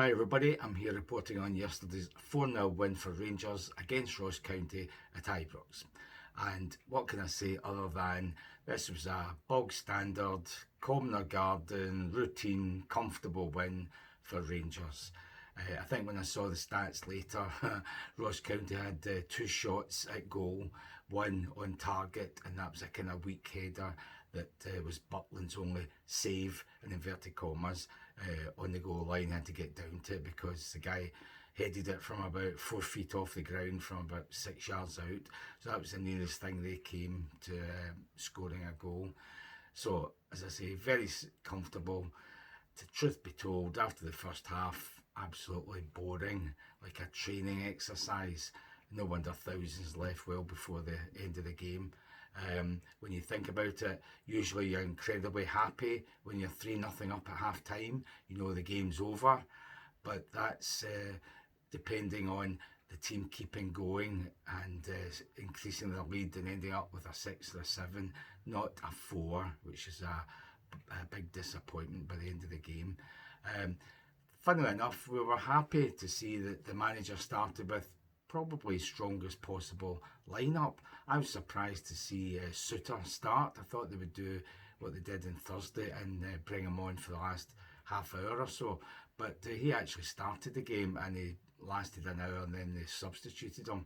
Hi everybody, I'm here reporting on yesterday's 4-0 win for Rangers against Ross County at Ibrox. And what can I say other than this was a bog standard, Commoner Garden, routine, comfortable win for Rangers. I think when I saw the stats later, Ross County had 2 shots at goal, one on target, and that was a kind of weak header that was Butland's only save, in inverted commas, on the goal line. He had to get down to it because the guy headed it from about 4 feet off the ground from about 6 yards out. So that was the nearest thing they came to scoring a goal. So, as I say, very comfortable. To truth be told, after the first half, absolutely boring, like a training exercise. No wonder thousands left well before the end of the game. When you think about it, usually you're incredibly happy when you're 3-0 up at half time. You know the game's over, but that's depending on the team keeping going and increasing their lead and ending up with a 6 or a 7, not a 4, which is a big disappointment by the end of the game. Funnily enough, we were happy to see that the manager started with probably strongest possible lineup. I was surprised to see Suter start. I thought they would do what they did on Thursday and bring him on for the last half hour or so. But he actually started the game and he lasted an hour and then they substituted him.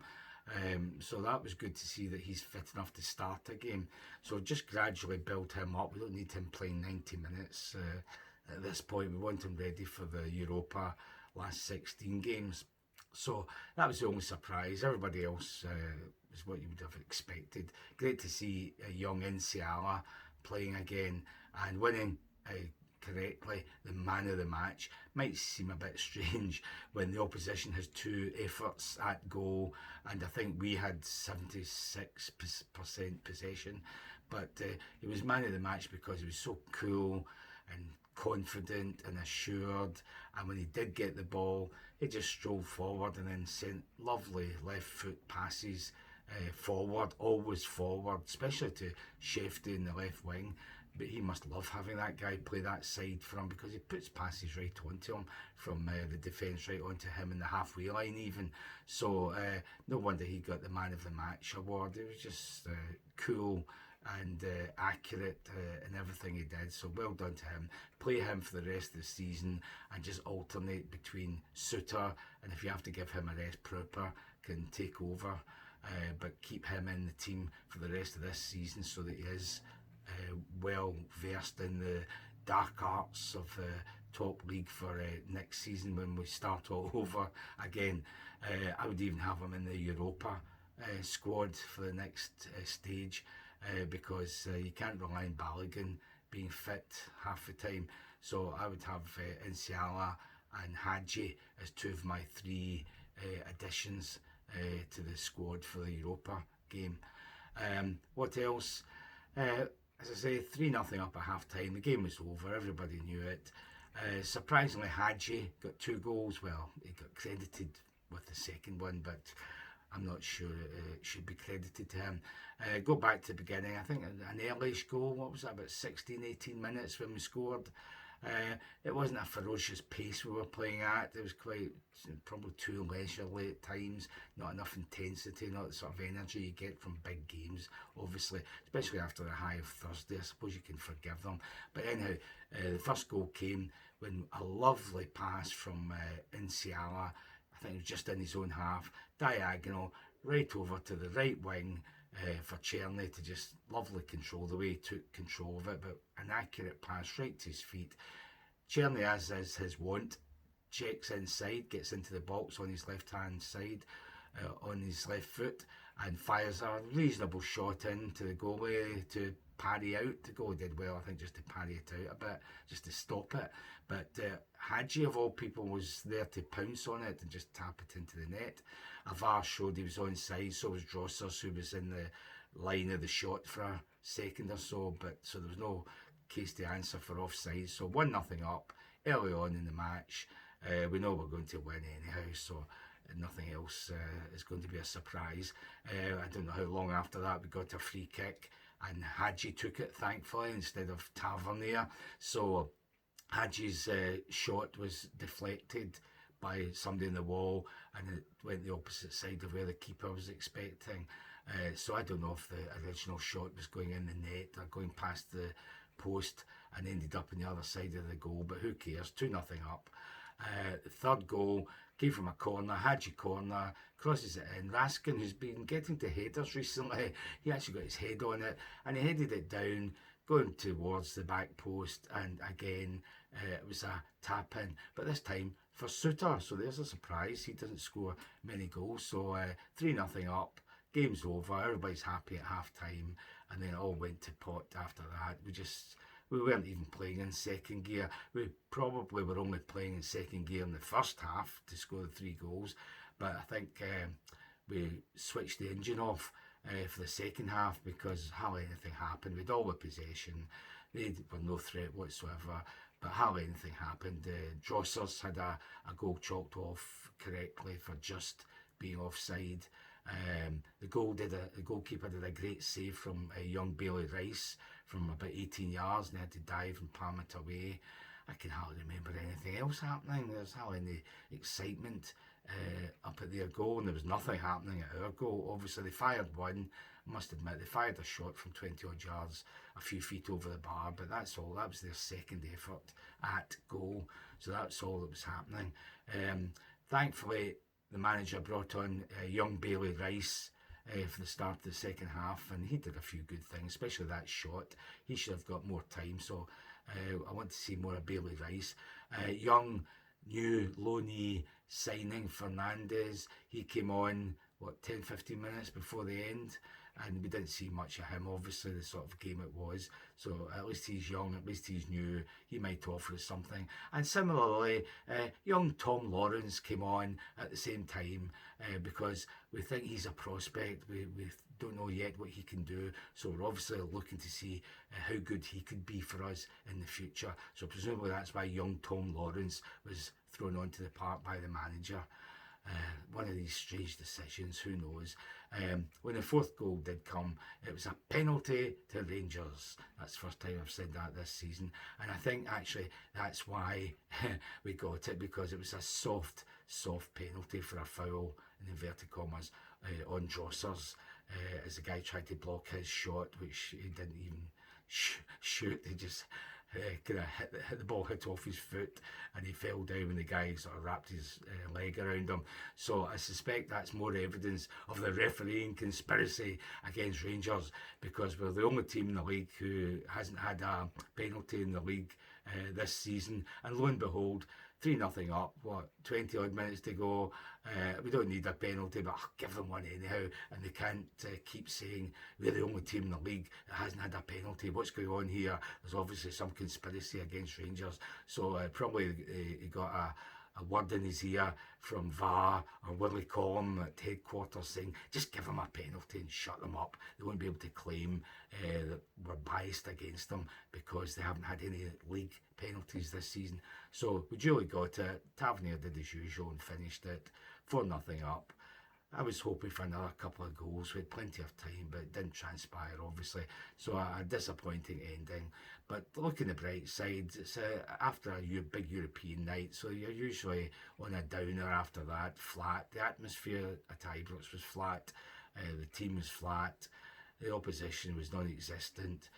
So that was good to see that he's fit enough to start a game. So just gradually build him up. We don't need him playing 90 minutes at this point. We want him ready for the Europa last 16 games. So that was the only surprise. Everybody else was what you would have expected. Great to see young Inciala playing again and winning correctly the man of the match. Might seem a bit strange when the opposition has 2 efforts at goal and I think we had 76% possession, but he was man of the match because he was so cool and confident and assured, and when he did get the ball he just strolled forward and then sent lovely left foot passes forward, always forward, especially to Shefty in the left wing. But he must love having that guy play that side for him because he puts passes right onto him from the defence right onto him in the halfway line even. So no wonder he got the man of the match award. It was just cool and accurate in everything he did, so well done to him. Play him for the rest of the season and just alternate between Suter, and if you have to give him a rest, proper can take over, but keep him in the team for the rest of this season so that he is well versed in the dark arts of top league for next season when we start all over again. I would even have him in the Europa squad for the next stage. Because you can't rely on Balogun being fit half the time. So I would have Inciala and Hadji as 2 of my 3 additions to the squad for the Europa game. What else? As I say, 3-0 up at half time. The game was over, everybody knew it. Surprisingly, Hadji got 2 goals. Well, he got credited with the second one, but I'm not sure it should be credited to him. Go back to the beginning, I think an early-ish goal, what was that, about 16-18 minutes when we scored. It wasn't a ferocious pace we were playing at. It was quite, probably too leisurely at times, not enough intensity, not the sort of energy you get from big games, obviously, especially after the high of Thursday. I suppose you can forgive them. But anyhow, the first goal came when a lovely pass from Inciala, I think it was just in his own half, diagonal, right over to the right wing for Czerny to just lovely control the way he took control of it, but an accurate pass right to his feet. Czerny, as is his wont, checks inside, gets into the box on his left hand side, on his left foot, and fires a reasonable shot into the goalie to parry out. The goalie did well, I think, just to parry it out a bit, just to stop it. But Hadji, of all people, was there to pounce on it and just tap it into the net. Avar showed he was onside, so was Drossers, who was in the line of the shot for a second or so, but so there was no case to answer for offside. So 1-0 up early on in the match. We know we're going to win anyhow, so nothing else is going to be a surprise. I don't know how long after that we got a free kick and Hadji took it, thankfully, instead of Tavernier. So Hadji's shot was deflected by somebody in the wall, and it went the opposite side of where the keeper was expecting. So I don't know if the original shot was going in the net or going past the post and ended up on the other side of the goal, but who cares? 2-0 up. The third goal came from a corner, Hadji corner, crosses it in. Raskin, who's been getting to headers recently, he actually got his head on it and he headed it down, going towards the back post, and again it was a tap in, but this time for Suter. So there's a surprise. He doesn't score many goals. So 3-0 up. Game's over. Everybody's happy at half time, and then it all went to pot after that. We weren't even playing in second gear. We probably were only playing in second gear in the first half to score the 3 goals, but I think we switched the engine off for the second half because hardly anything happened. We had all the possession. They were no threat whatsoever, but hardly anything happened. Drossers had a goal chalked off correctly for just being offside. The goalkeeper did a great save from young Bailey Rice from about 18 yards, and they had to dive and palm it away. I can hardly remember anything else happening. There's hardly any excitement up at their goal, and there was nothing happening at our goal. Obviously, they fired one. I must admit, they fired a shot from 20 odd yards, a few feet over the bar, but that's all. That was their second effort at goal, so that's all that was happening. Thankfully, the manager brought on young Bailey Rice for the start of the second half, and he did a few good things, especially that shot. He should have got more time, so I want to see more of Bailey Rice. Young, new, low-knee signing, Fernandez, he came on, 10-15 minutes before the end, and we didn't see much of him, obviously, the sort of game it was. So at least he's young, at least he's new, he might offer us something. And similarly, young Tom Lawrence came on at the same time because we think he's a prospect. We don't know yet what he can do, so we're obviously looking to see how good he could be for us in the future. So presumably that's why young Tom Lawrence was thrown onto the park by the manager. One of these strange decisions, who knows. When the fourth goal did come, it was a penalty to Rangers. That's the first time I've said that this season, and I think actually that's why we got it, because it was a soft penalty for a foul, in inverted commas, on Drossers, as the guy tried to block his shot, which he didn't even shoot. He just kind of hit the ball, hit off his foot, and he fell down when the guy sort of wrapped his leg around him. So I suspect that's more evidence of the refereeing conspiracy against Rangers, because we're the only team in the league who hasn't had a penalty in the league this season, and lo and behold, 3-0 up, 20 odd minutes to go. We don't need a penalty, but I'll give them one anyhow. And they can't keep saying we're the only team in the league that hasn't had a penalty. What's going on here? There's obviously some conspiracy against Rangers. So probably he got a word in his ear from VAR or Willie Collum at headquarters saying, just give them a penalty and shut them up. They won't be able to claim that we're biased against them because they haven't had any league penalties this season. So we duly got it. Tavernier did as usual and finished it 4-0 up. I was hoping for another couple of goals. We had plenty of time, but it didn't transpire, obviously. So a disappointing ending. But look on the bright side, it's after a big European night, so you're usually on a downer after that, flat. The atmosphere at Ibrox was flat. The team was flat. The opposition was non-existent.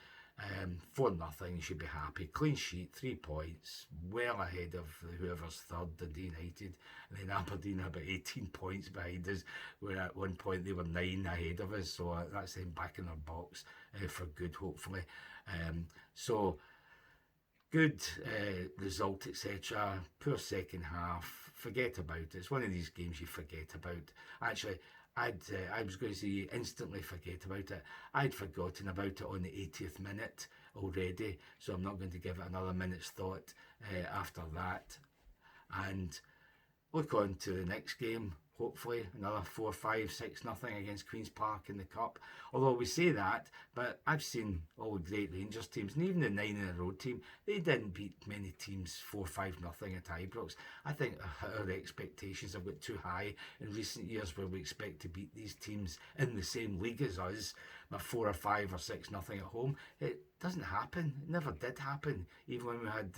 4-0, you should be happy. Clean sheet, 3 points, well ahead of whoever's third, Dundee United, and then Aberdeen about 18 points behind us, where at one point they were 9 ahead of us, so that's them back in their box for good, hopefully. So good result, etc. Poor second half, forget about it. It's one of these games you forget about. Actually, I was going to say instantly forget about it. I'd forgotten about it on the 80th minute already, so I'm not going to give it another minute's thought after that. And look on to the next game, hopefully another 4-5-6-0 against Queen's Park in the Cup. Although we say that, but I've seen all the great Rangers teams, and even the 9 in a row team, they didn't beat many teams 4-5-0 at Ibrox. I think our expectations have got too high in recent years, where we expect to beat these teams in the same league as us, but 4 or 5 or 6-0 at home. doesn't happen. It never did happen, even when we had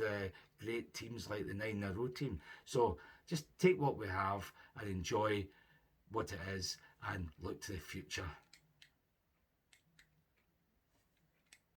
great teams like the 9-in-a-row team. So just take what we have and enjoy what it is and look to the future.